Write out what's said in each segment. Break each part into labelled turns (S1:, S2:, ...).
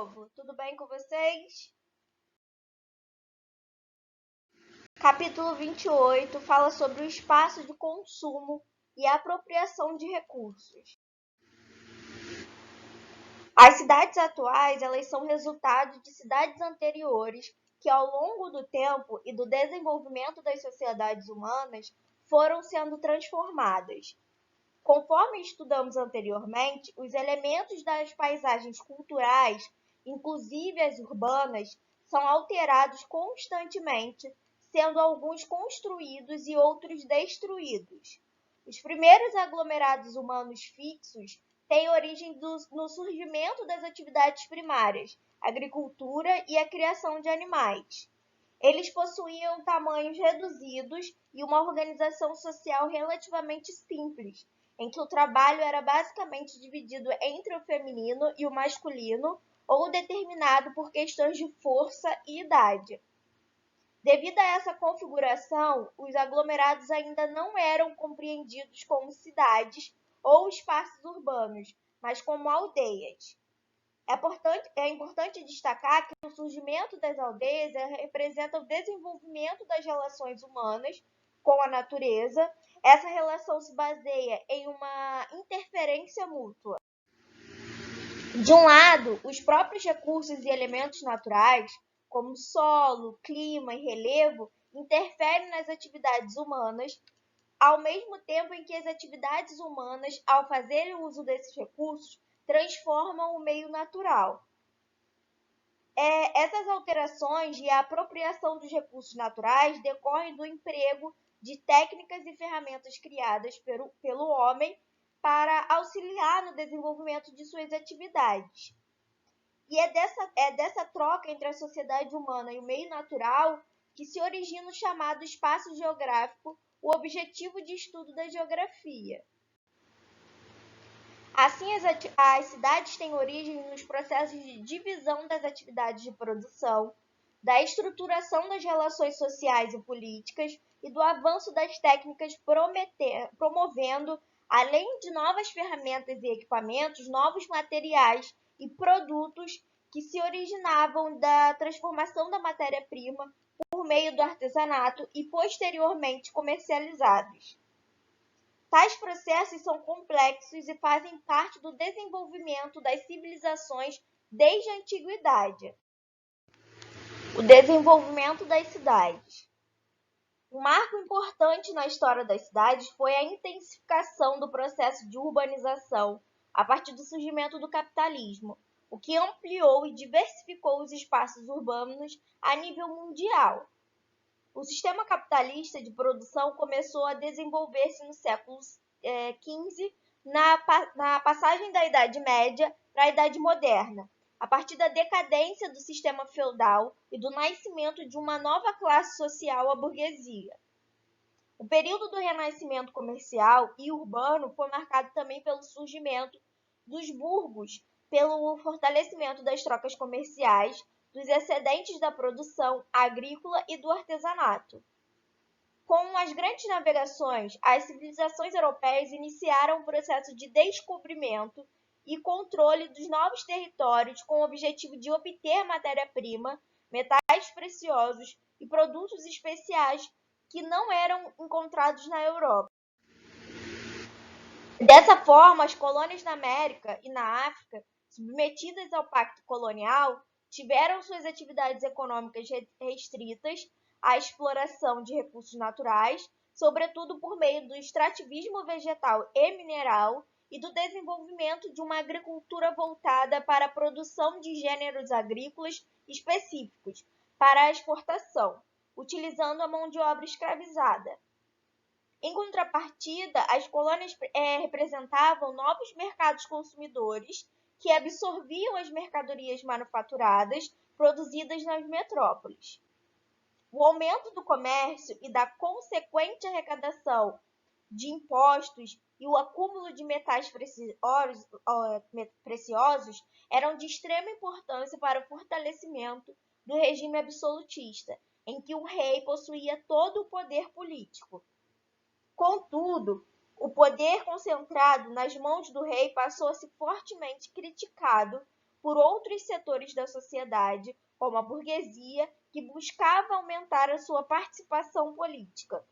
S1: povo, tudo bem com vocês? Capítulo 28 fala sobre o espaço de consumo e a apropriação de recursos. As cidades atuais, elas são resultado de cidades anteriores que, ao longo do tempo e do desenvolvimento das sociedades humanas, foram sendo transformadas. Conforme estudamos anteriormente, os elementos das paisagens culturais, inclusive as urbanas, são alterados constantemente, sendo alguns construídos e outros destruídos. Os primeiros aglomerados humanos fixos têm origem no surgimento das atividades primárias, agricultura e a criação de animais. Eles possuíam tamanhos reduzidos e uma organização social relativamente simples, em que o trabalho era basicamente dividido entre o feminino e o masculino, ou determinado por questões de força e idade. Devido a essa configuração, os aglomerados ainda não eram compreendidos como cidades ou espaços urbanos, mas como aldeias. É importante destacar que o surgimento das aldeias representa o desenvolvimento das relações humanas com a natureza. Essa relação se baseia em uma interferência mútua. De um lado, os próprios recursos e elementos naturais, como solo, clima e relevo, interferem nas atividades humanas, ao mesmo tempo em que as atividades humanas, ao fazerem uso desses recursos, transformam o meio natural. Essas alterações e a apropriação dos recursos naturais decorrem do emprego de técnicas e ferramentas criadas pelo homem para auxiliar no desenvolvimento de suas atividades. E é dessa troca entre a sociedade humana e o meio natural que se origina o chamado espaço geográfico, o objetivo de estudo da geografia. Assim, as cidades têm origem nos processos de divisão das atividades de produção, da estruturação das relações sociais e políticas e do avanço das técnicas, promovendo, além de novas ferramentas e equipamentos, novos materiais e produtos que se originavam da transformação da matéria-prima por meio do artesanato e posteriormente comercializados. Tais processos são complexos e fazem parte do desenvolvimento das civilizações desde a antiguidade. O desenvolvimento das cidades. Um marco importante na história das cidades foi a intensificação do processo de urbanização a partir do surgimento do capitalismo, o que ampliou e diversificou os espaços urbanos a nível mundial. O sistema capitalista de produção começou a desenvolver-se no século XV, na passagem da Idade Média para a Idade Moderna, a partir da decadência do sistema feudal e do nascimento de uma nova classe social, a burguesia. O período do renascimento comercial e urbano foi marcado também pelo surgimento dos burgos, pelo fortalecimento das trocas comerciais, dos excedentes da produção agrícola e do artesanato. Com as grandes navegações, as civilizações europeias iniciaram um processo de descobrimento e controle dos novos territórios com o objetivo de obter matéria-prima, metais preciosos e produtos especiais que não eram encontrados na Europa. Dessa forma, as colônias na América e na África, submetidas ao pacto colonial, tiveram suas atividades econômicas restritas à exploração de recursos naturais, sobretudo por meio do extrativismo vegetal e mineral e do desenvolvimento de uma agricultura voltada para a produção de gêneros agrícolas específicos para a exportação, utilizando a mão de obra escravizada. Em contrapartida, as colônias representavam novos mercados consumidores que absorviam as mercadorias manufaturadas produzidas nas metrópoles. O aumento do comércio e da consequente arrecadação de impostos e o acúmulo de metais preciosos eram de extrema importância para o fortalecimento do regime absolutista, em que o rei possuía todo o poder político. Contudo, o poder concentrado nas mãos do rei passou a ser fortemente criticado por outros setores da sociedade, como a burguesia, que buscava aumentar a sua participação política.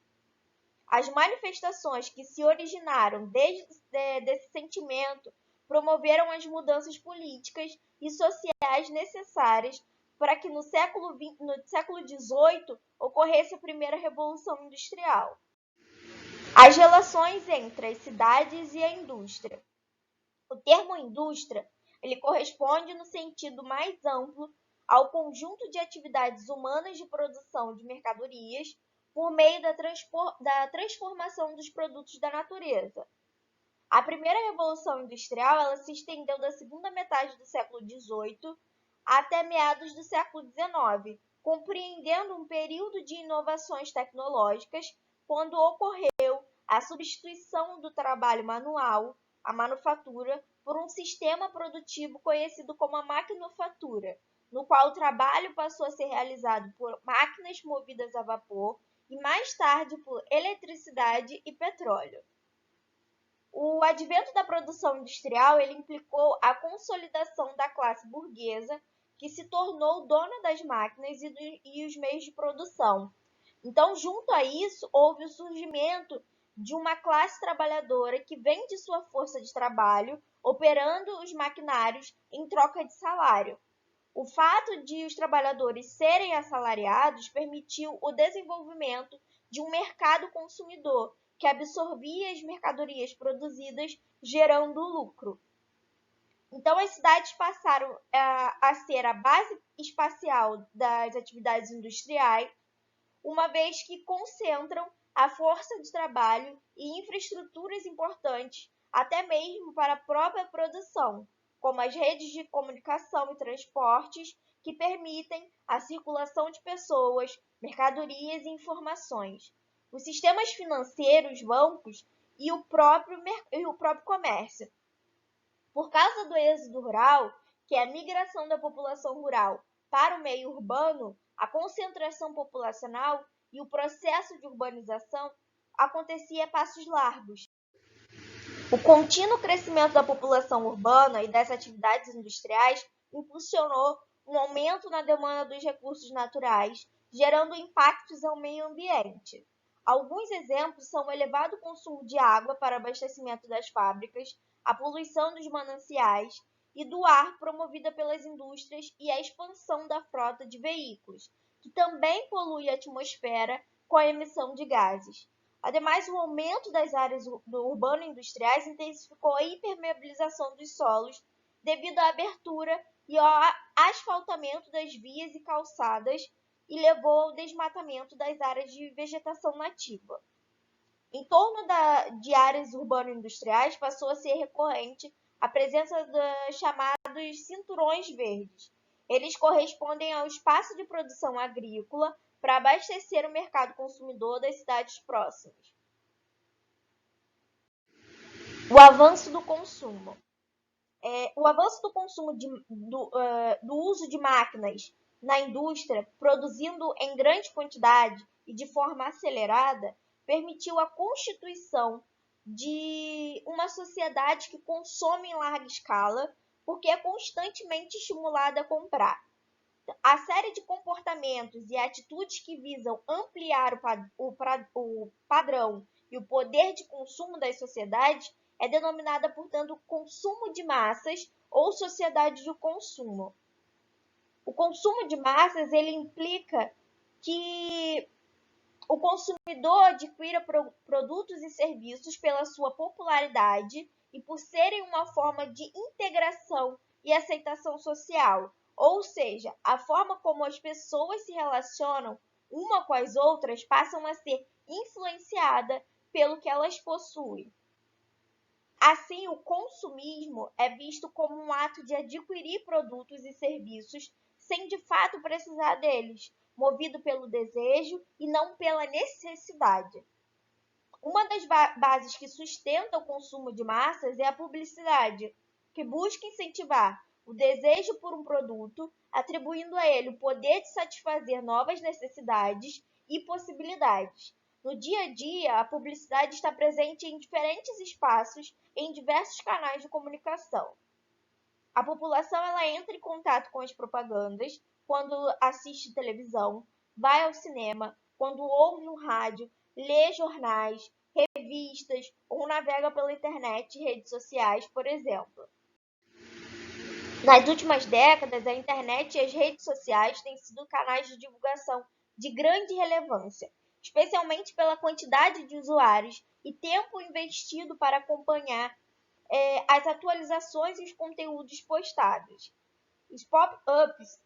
S1: As manifestações que se originaram desse sentimento promoveram as mudanças políticas e sociais necessárias para que no século XVIII ocorresse a primeira Revolução Industrial. As relações entre as cidades e a indústria. O termo indústria ele corresponde no sentido mais amplo ao conjunto de atividades humanas de produção de mercadorias por meio da transformação dos produtos da natureza. A primeira Revolução Industrial ela se estendeu da segunda metade do século XVIII até meados do século XIX, compreendendo um período de inovações tecnológicas, quando ocorreu a substituição do trabalho manual, a manufatura, por um sistema produtivo conhecido como a maquinofatura, no qual o trabalho passou a ser realizado por máquinas movidas a vapor e mais tarde por eletricidade e petróleo. O advento da produção industrial ele implicou a consolidação da classe burguesa, que se tornou dona das máquinas e os meios de produção. Então, junto a isso, houve o surgimento de uma classe trabalhadora que vende sua força de trabalho, operando os maquinários em troca de salário. O fato de os trabalhadores serem assalariados permitiu o desenvolvimento de um mercado consumidor, que absorvia as mercadorias produzidas, gerando lucro. Então, as cidades passaram a ser a base espacial das atividades industriais, uma vez que concentram a força de trabalho e infraestruturas importantes, até mesmo para a própria produção, como as redes de comunicação e transportes, que permitem a circulação de pessoas, mercadorias e informações. Os sistemas financeiros, bancos e o próprio comércio. Por causa do êxodo rural, que é a migração da população rural para o meio urbano, a concentração populacional e o processo de urbanização acontecia a passos largos. O contínuo crescimento da população urbana e das atividades industriais impulsionou um aumento na demanda dos recursos naturais, gerando impactos ao meio ambiente. Alguns exemplos são o elevado consumo de água para abastecimento das fábricas, a poluição dos mananciais e do ar promovida pelas indústrias e a expansão da frota de veículos, que também polui a atmosfera com a emissão de gases. Ademais, o aumento das áreas urbano-industriais intensificou a hipermeabilização dos solos devido à abertura e ao asfaltamento das vias e calçadas e levou ao desmatamento das áreas de vegetação nativa. Em torno de áreas urbano-industriais passou a ser recorrente a presença dos chamados cinturões verdes. Eles correspondem ao espaço de produção agrícola para abastecer o mercado consumidor das cidades próximas. O avanço do consumo. O avanço do consumo do uso de máquinas na indústria, produzindo em grande quantidade e de forma acelerada, permitiu a constituição de uma sociedade que consome em larga escala, porque é constantemente estimulada a comprar. A série de comportamentos e atitudes que visam ampliar o padrão e o poder de consumo das sociedades é denominada, portanto, consumo de massas ou sociedade de consumo. O consumo de massas ele implica que o consumidor adquira produtos e serviços pela sua popularidade e por serem uma forma de integração e aceitação social, ou seja, a forma como as pessoas se relacionam uma com as outras passam a ser influenciada pelo que elas possuem. Assim, o consumismo é visto como um ato de adquirir produtos e serviços sem de fato precisar deles, movido pelo desejo e não pela necessidade. Uma das bases que sustenta o consumo de massas é a publicidade, que busca incentivar o desejo por um produto, atribuindo a ele o poder de satisfazer novas necessidades e possibilidades. No dia a dia, a publicidade está presente em diferentes espaços, em diversos canais de comunicação. A população ela entra em contato com as propagandas quando assiste televisão, vai ao cinema, quando ouve um rádio, lê jornais, revistas ou navega pela internet e redes sociais, por exemplo. Nas últimas décadas, a internet e as redes sociais têm sido canais de divulgação de grande relevância, especialmente pela quantidade de usuários e tempo investido para acompanhar as atualizações e os conteúdos postados. Os pop-ups,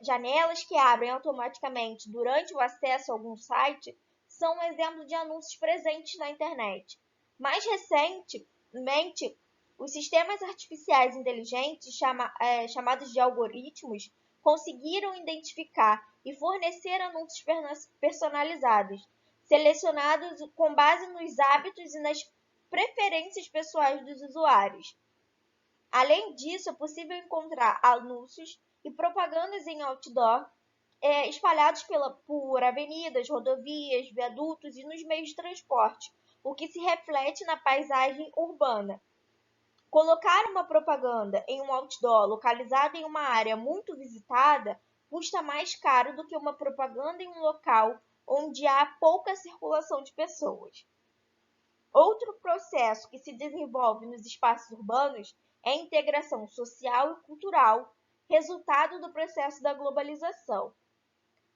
S1: janelas que abrem automaticamente durante o acesso a algum site, são um exemplo de anúncios presentes na internet. Mais recentemente, os sistemas artificiais inteligentes, chamados de algoritmos, conseguiram identificar e fornecer anúncios personalizados, selecionados com base nos hábitos e nas preferências pessoais dos usuários. Além disso, é possível encontrar anúncios e propagandas em outdoor espalhados por avenidas, rodovias, viadutos e nos meios de transporte, o que se reflete na paisagem urbana. Colocar uma propaganda em um outdoor localizado em uma área muito visitada custa mais caro do que uma propaganda em um local onde há pouca circulação de pessoas. Outro processo que se desenvolve nos espaços urbanos é a integração social e cultural, resultado do processo da globalização.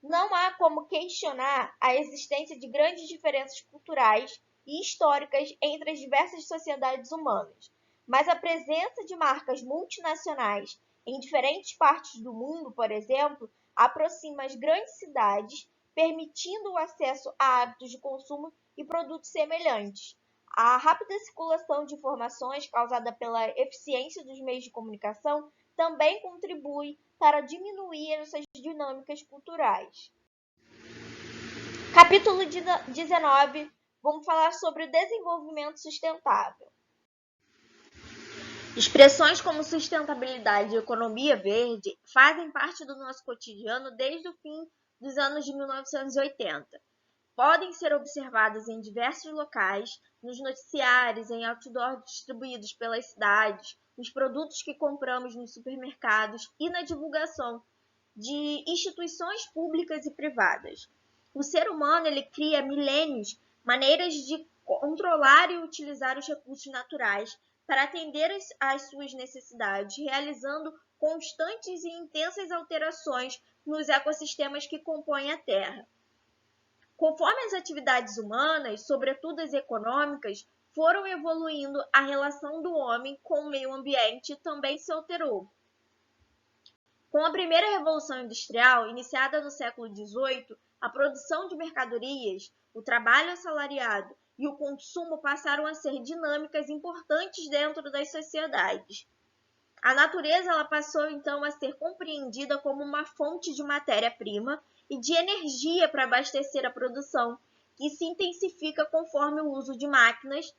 S1: Não há como questionar a existência de grandes diferenças culturais e históricas entre as diversas sociedades humanas, mas a presença de marcas multinacionais em diferentes partes do mundo, por exemplo, aproxima as grandes cidades, permitindo o acesso a hábitos de consumo e produtos semelhantes. A rápida circulação de informações causada pela eficiência dos meios de comunicação também contribui para diminuir essas dinâmicas culturais. Capítulo 19, vamos falar sobre o desenvolvimento sustentável. Expressões como sustentabilidade e economia verde fazem parte do nosso cotidiano desde o fim dos anos de 1980. Podem ser observadas em diversos locais, nos noticiários, em outdoors distribuídos pelas cidades, nos produtos que compramos nos supermercados e na divulgação de instituições públicas e privadas. O ser humano ele cria há milênios maneiras de controlar e utilizar os recursos naturais para atender às suas necessidades, realizando constantes e intensas alterações nos ecossistemas que compõem a Terra. Conforme as atividades humanas, sobretudo as econômicas, foram evoluindo, a relação do homem com o meio ambiente também se alterou. Com a primeira Revolução Industrial, iniciada no século XVIII, a produção de mercadorias, o trabalho assalariado e o consumo passaram a ser dinâmicas importantes dentro das sociedades. A natureza ela passou então a ser compreendida como uma fonte de matéria-prima e de energia para abastecer a produção, que se intensifica conforme o uso de máquinas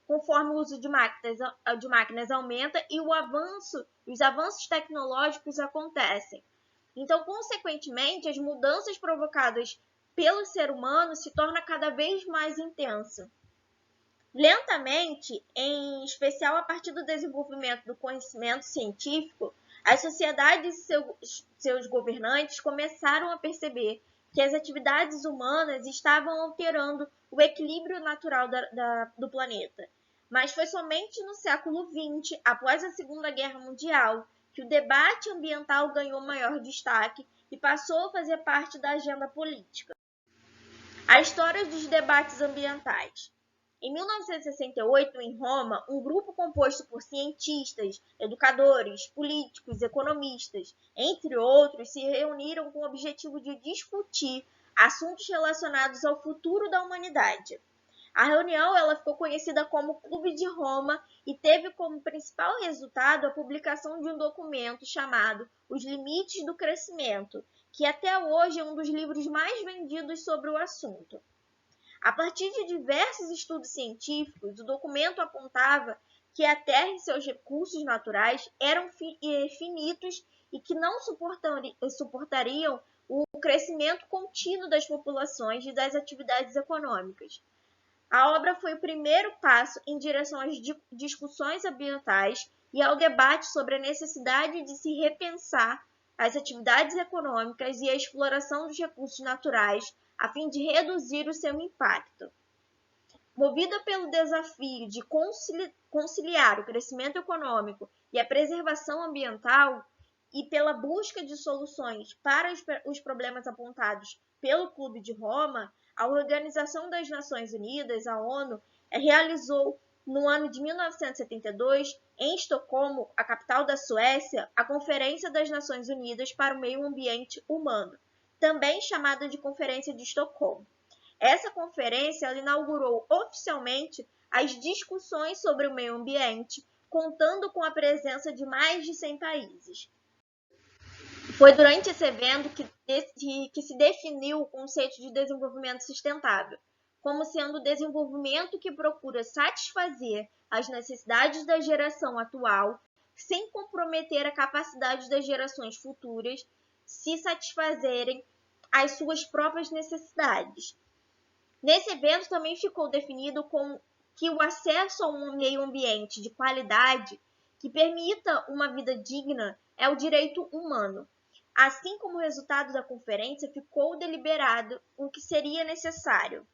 S1: conforme o uso de máquinas aumenta e os avanços tecnológicos acontecem. Então, consequentemente, as mudanças provocadas pelo ser humano se tornam cada vez mais intensas. Lentamente, em especial a partir do desenvolvimento do conhecimento científico, as sociedades e seus governantes começaram a perceber que as atividades humanas estavam alterando o equilíbrio natural do planeta. Mas foi somente no século XX, após a Segunda Guerra Mundial, que o debate ambiental ganhou maior destaque e passou a fazer parte da agenda política. A história dos debates ambientais. Em 1968, em Roma, um grupo composto por cientistas, educadores, políticos, economistas, entre outros, se reuniram com o objetivo de discutir assuntos relacionados ao futuro da humanidade. A reunião ela ficou conhecida como Clube de Roma e teve como principal resultado a publicação de um documento chamado Os Limites do Crescimento, que até hoje é um dos livros mais vendidos sobre o assunto. A partir de diversos estudos científicos, o documento apontava que a Terra e seus recursos naturais eram finitos e que não suportariam o crescimento contínuo das populações e das atividades econômicas. A obra foi o primeiro passo em direção às discussões ambientais e ao debate sobre a necessidade de se repensar as atividades econômicas e a exploração dos recursos naturais a fim de reduzir o seu impacto. Movida pelo desafio de conciliar o crescimento econômico e a preservação ambiental e pela busca de soluções para os problemas apontados pelo Clube de Roma, a Organização das Nações Unidas, a ONU, realizou no ano de 1972, em Estocolmo, a capital da Suécia, a Conferência das Nações Unidas para o Meio Ambiente Humano, também chamada de Conferência de Estocolmo. Essa conferência inaugurou oficialmente as discussões sobre o meio ambiente, contando com a presença de mais de 100 países. Foi durante esse evento que se definiu o conceito de desenvolvimento sustentável, como sendo o desenvolvimento que procura satisfazer as necessidades da geração atual, sem comprometer a capacidade das gerações futuras se satisfazerem as suas próprias necessidades. Nesse evento também ficou definido que o acesso a um meio ambiente de qualidade que permita uma vida digna é o direito humano. Assim como resultado da conferência, ficou deliberado o que seria necessário: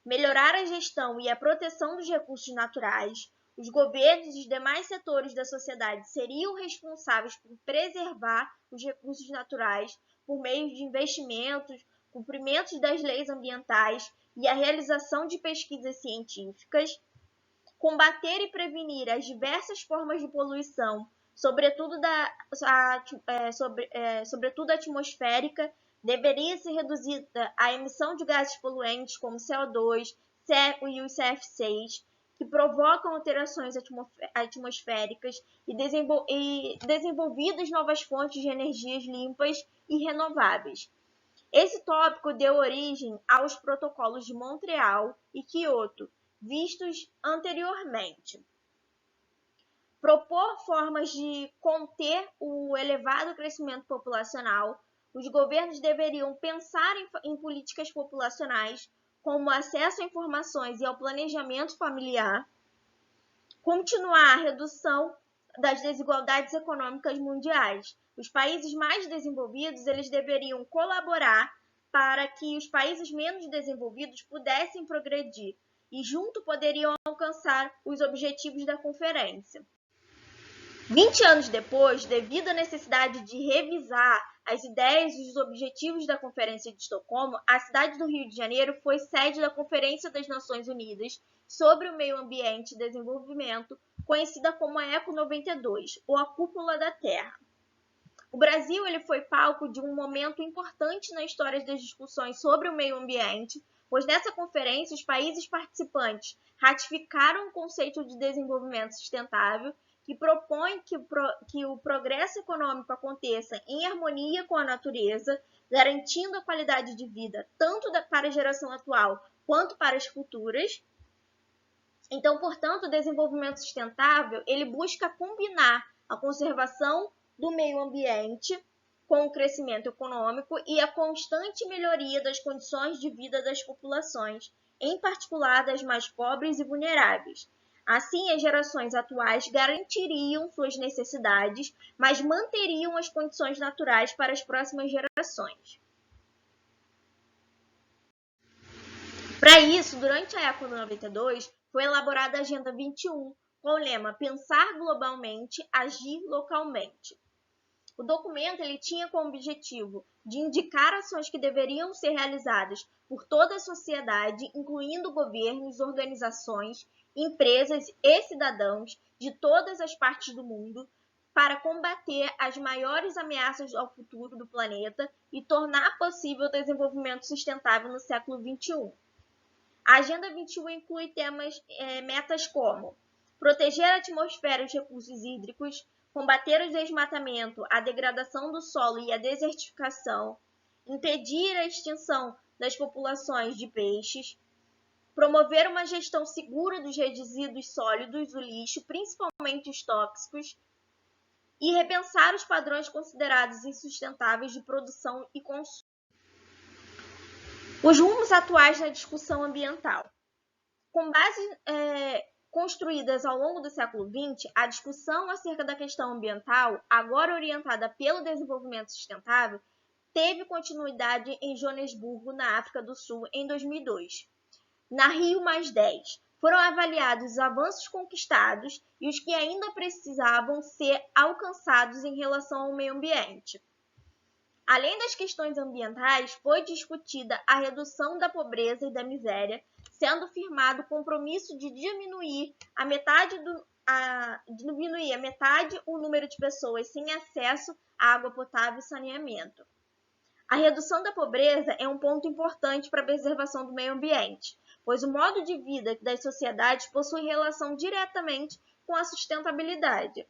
S1: melhorar a gestão e a proteção dos recursos naturais. Os governos e os demais setores da sociedade seriam responsáveis por preservar os recursos naturais por meio de investimentos, cumprimentos das leis ambientais e a realização de pesquisas científicas, combater e prevenir as diversas formas de poluição, sobretudo atmosférica. Deveria ser reduzida a emissão de gases poluentes como CO2 e os CF6, que provocam alterações atmosféricas, e desenvolvidas novas fontes de energias limpas e renováveis. Esse tópico deu origem aos protocolos de Montreal e Kyoto, vistos anteriormente. Propor formas de conter o elevado crescimento populacional. Os governos deveriam pensar em políticas populacionais, como acesso a informações e ao planejamento familiar, continuar a redução das desigualdades econômicas mundiais. Os países mais desenvolvidos eles deveriam colaborar para que os países menos desenvolvidos pudessem progredir e junto poderiam alcançar os objetivos da conferência. 20 anos depois, devido à necessidade de revisar as ideias e os objetivos da Conferência de Estocolmo, a cidade do Rio de Janeiro foi sede da Conferência das Nações Unidas sobre o Meio Ambiente e Desenvolvimento, conhecida como a ECO 92, ou a Cúpula da Terra. O Brasil foi palco de um momento importante na história das discussões sobre o meio ambiente, pois nessa conferência os países participantes ratificaram o conceito de desenvolvimento sustentável, que propõe que o progresso econômico aconteça em harmonia com a natureza, garantindo a qualidade de vida tanto para a geração atual quanto para as futuras. Então, portanto, o desenvolvimento sustentável ele busca combinar a conservação do meio ambiente com o crescimento econômico e a constante melhoria das condições de vida das populações, em particular das mais pobres e vulneráveis. Assim, as gerações atuais garantiriam suas necessidades, mas manteriam as condições naturais para as próximas gerações. Para isso, durante a ECO 92, foi elaborada a Agenda 21, com o lema Pensar globalmente, agir localmente. O documento tinha como objetivo de indicar ações que deveriam ser realizadas por toda a sociedade, incluindo governos, organizações, empresas e cidadãos de todas as partes do mundo, para combater as maiores ameaças ao futuro do planeta e tornar possível o desenvolvimento sustentável no século XXI. A Agenda 21 inclui metas como proteger a atmosfera e os recursos hídricos, combater o desmatamento, a degradação do solo e a desertificação, impedir a extinção das populações de peixes, promover uma gestão segura dos resíduos sólidos, o lixo, principalmente os tóxicos, e repensar os padrões considerados insustentáveis de produção e consumo. Os rumos atuais na discussão ambiental. Com bases construídas ao longo do século XX, a discussão acerca da questão ambiental, agora orientada pelo desenvolvimento sustentável, teve continuidade em Joanesburgo, na África do Sul, em 2002. Na Rio+10, foram avaliados os avanços conquistados e os que ainda precisavam ser alcançados em relação ao meio ambiente. Além das questões ambientais, foi discutida a redução da pobreza e da miséria, sendo firmado o compromisso de diminuir a metade o número de pessoas sem acesso à água potável e saneamento. A redução da pobreza é um ponto importante para a preservação do meio ambiente, pois o modo de vida das sociedades possui relação diretamente com a sustentabilidade.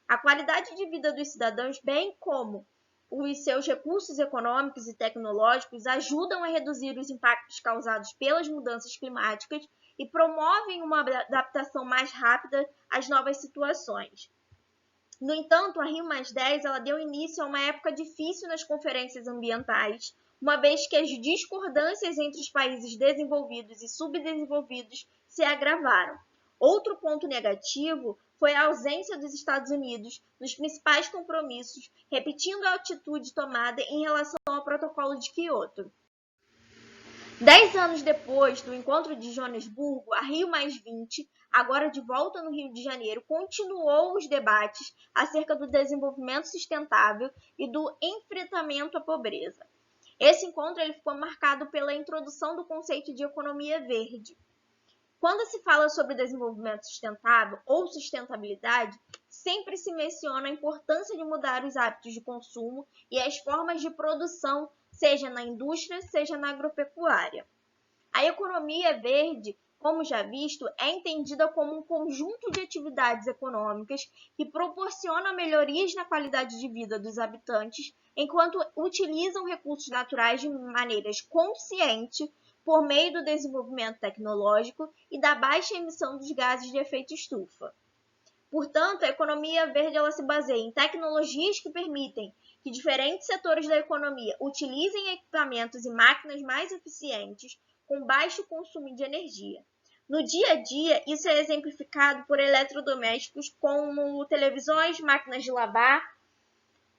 S1: A qualidade de vida dos cidadãos, bem como os seus recursos econômicos e tecnológicos, ajudam a reduzir os impactos causados pelas mudanças climáticas e promovem uma adaptação mais rápida às novas situações. No entanto, a Rio+10 ela deu início a uma época difícil nas conferências ambientais, uma vez que as discordâncias entre os países desenvolvidos e subdesenvolvidos se agravaram. Outro ponto negativo foi a ausência dos Estados Unidos nos principais compromissos, repetindo a atitude tomada em relação ao Protocolo de Quioto. 10 anos depois do encontro de Joanesburgo, a Rio+20, agora de volta no Rio de Janeiro, continuou os debates acerca do desenvolvimento sustentável e do enfrentamento à pobreza. Esse encontro ficou marcado pela introdução do conceito de economia verde. Quando se fala sobre desenvolvimento sustentável ou sustentabilidade, sempre se menciona a importância de mudar os hábitos de consumo e as formas de produção, seja na indústria, seja na agropecuária. A economia verde, como já visto, é entendida como um conjunto de atividades econômicas que proporcionam melhorias na qualidade de vida dos habitantes, enquanto utilizam recursos naturais de maneiras conscientes por meio do desenvolvimento tecnológico e da baixa emissão dos gases de efeito estufa. Portanto, a economia verde ela se baseia em tecnologias que permitem que diferentes setores da economia utilizem equipamentos e máquinas mais eficientes com baixo consumo de energia. No dia a dia, isso é exemplificado por eletrodomésticos como televisões, máquinas de lavar,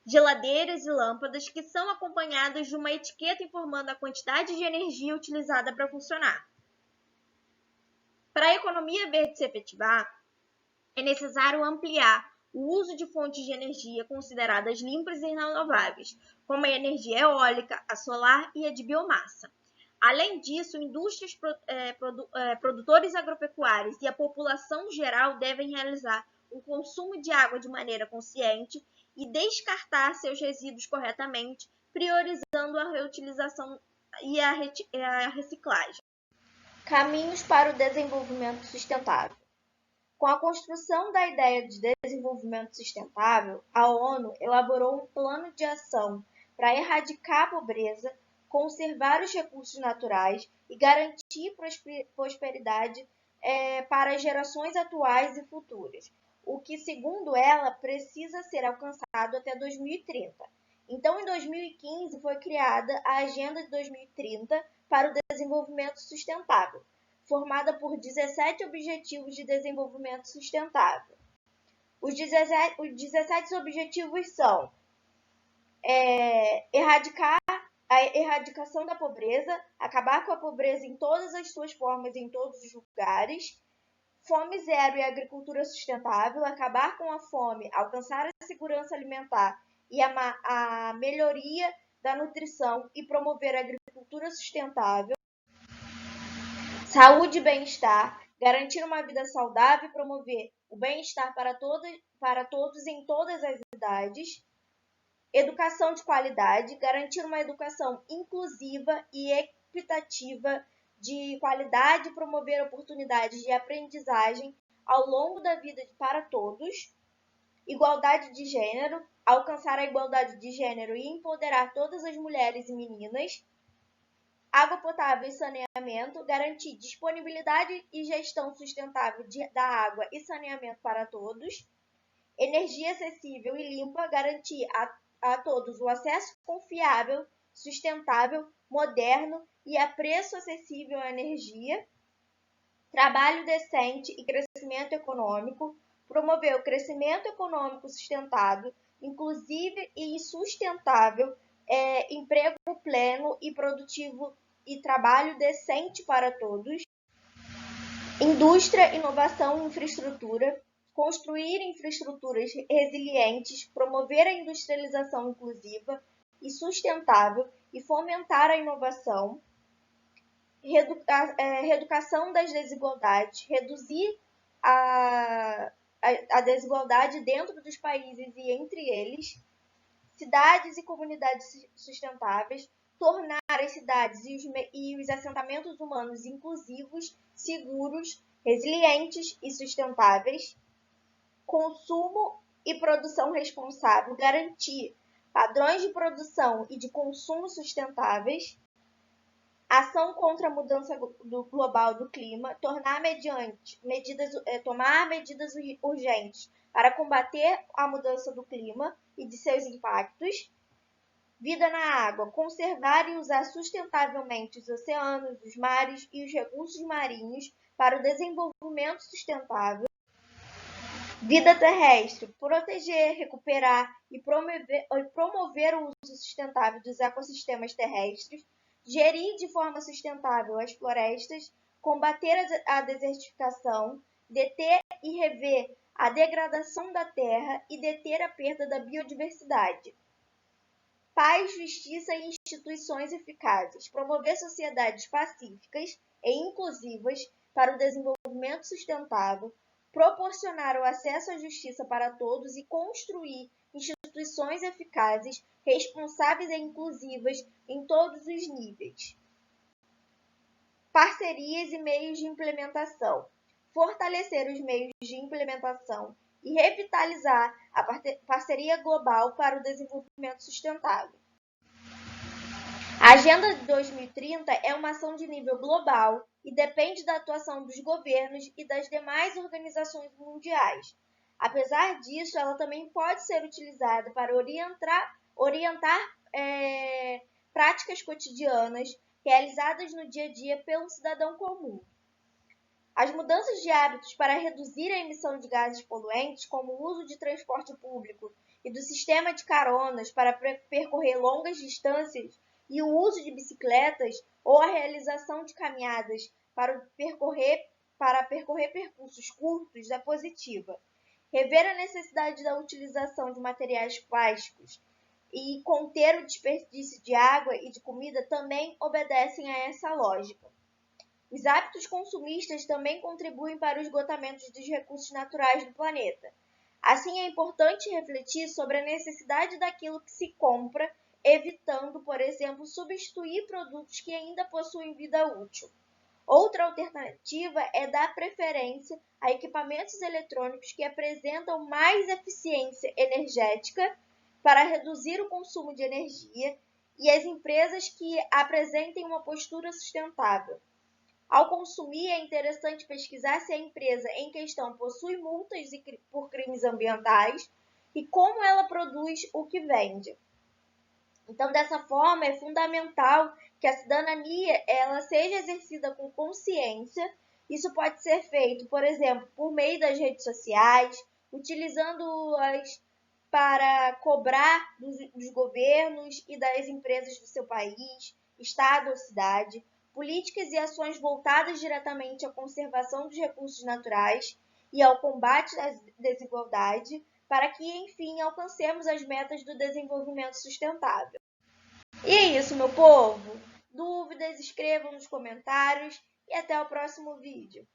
S1: geladeiras e lâmpadas, que são acompanhadas de uma etiqueta informando a quantidade de energia utilizada para funcionar. Para a economia verde se efetivar, é necessário ampliar o uso de fontes de energia consideradas limpas e renováveis, como a energia eólica, a solar e a de biomassa. Além disso, indústrias, produtores agropecuários e a população geral devem realizar o consumo de água de maneira consciente e descartar seus resíduos corretamente, priorizando a reutilização e a reciclagem. Caminhos para o desenvolvimento sustentável. Com a construção da ideia de desenvolvimento sustentável, a ONU elaborou um plano de ação para erradicar a pobreza, conservar os recursos naturais e garantir prosperidade para as gerações atuais e futuras, o que, segundo ela, precisa ser alcançado até 2030. Então, em 2015, foi criada a Agenda de 2030 para o Desenvolvimento Sustentável, formada por 17 Objetivos de Desenvolvimento Sustentável. Os 17 objetivos são a erradicação da pobreza, acabar com a pobreza em todas as suas formas em todos os lugares, fome zero e agricultura sustentável, acabar com a fome, alcançar a segurança alimentar e a melhoria da nutrição e promover a agricultura sustentável, saúde e bem-estar, garantir uma vida saudável e promover o bem-estar para todos em todas as idades, educação de qualidade, garantir uma educação inclusiva e equitativa de qualidade e promover oportunidades de aprendizagem ao longo da vida para todos, igualdade de gênero, alcançar a igualdade de gênero e empoderar todas as mulheres e meninas, água potável e saneamento, garantir disponibilidade e gestão sustentável da água e saneamento para todos, energia acessível e limpa, garantir a todos o acesso confiável, sustentável, moderno e a preço acessível à energia, trabalho decente e crescimento econômico, promover o crescimento econômico sustentável, inclusive e sustentável, emprego pleno e produtivo e trabalho decente para todos, indústria, inovação e infraestrutura, construir infraestruturas resilientes, promover a industrialização inclusiva e sustentável e fomentar a inovação, reeducação das desigualdades, reduzir a desigualdade dentro dos países e entre eles, cidades e comunidades sustentáveis, tornar as cidades e os assentamentos humanos inclusivos, seguros, resilientes e sustentáveis, consumo e produção responsável, garantir padrões de produção e de consumo sustentáveis, ação contra a mudança global do clima, tomar medidas urgentes para combater a mudança do clima e de seus impactos, vida na água, conservar e usar sustentavelmente os oceanos, os mares e os recursos marinhos para o desenvolvimento sustentável, vida terrestre, proteger, recuperar e promover o uso sustentável dos ecossistemas terrestres, gerir de forma sustentável as florestas, combater a desertificação, deter e rever a degradação da terra e deter a perda da biodiversidade. Paz, justiça e instituições eficazes, promover sociedades pacíficas e inclusivas para o desenvolvimento sustentável, proporcionar o acesso à justiça para todos e construir instituições eficazes, responsáveis e inclusivas em todos os níveis. Parcerias e meios de implementação. Fortalecer os meios de implementação e revitalizar a parceria global para o desenvolvimento sustentável. A Agenda de 2030 é uma ação de nível global e depende da atuação dos governos e das demais organizações mundiais. Apesar disso, ela também pode ser utilizada para orientar práticas cotidianas realizadas no dia a dia pelo cidadão comum. As mudanças de hábitos para reduzir a emissão de gases poluentes, como o uso de transporte público e do sistema de caronas para percorrer longas distâncias e o uso de bicicletas ou a realização de caminhadas para percorrer percursos curtos é positiva. Rever a necessidade da utilização de materiais plásticos e conter o desperdício de água e de comida também obedecem a essa lógica. Os hábitos consumistas também contribuem para o esgotamento dos recursos naturais do planeta. Assim, é importante refletir sobre a necessidade daquilo que se compra, evitando, por exemplo, substituir produtos que ainda possuem vida útil. Outra alternativa é dar preferência a equipamentos eletrônicos que apresentam mais eficiência energética para reduzir o consumo de energia e as empresas que apresentem uma postura sustentável. Ao consumir, é interessante pesquisar se a empresa em questão possui multas por crimes ambientais e como ela produz o que vende. Então, dessa forma, é fundamental que a cidadania ela seja exercida com consciência. Isso pode ser feito, por exemplo, por meio das redes sociais, utilizando-as para cobrar dos governos e das empresas do seu país, estado ou cidade, políticas e ações voltadas diretamente à conservação dos recursos naturais e ao combate à desigualdade, para que, enfim, alcancemos as metas do desenvolvimento sustentável. E é isso, meu povo! Dúvidas, escrevam nos comentários e até o próximo vídeo.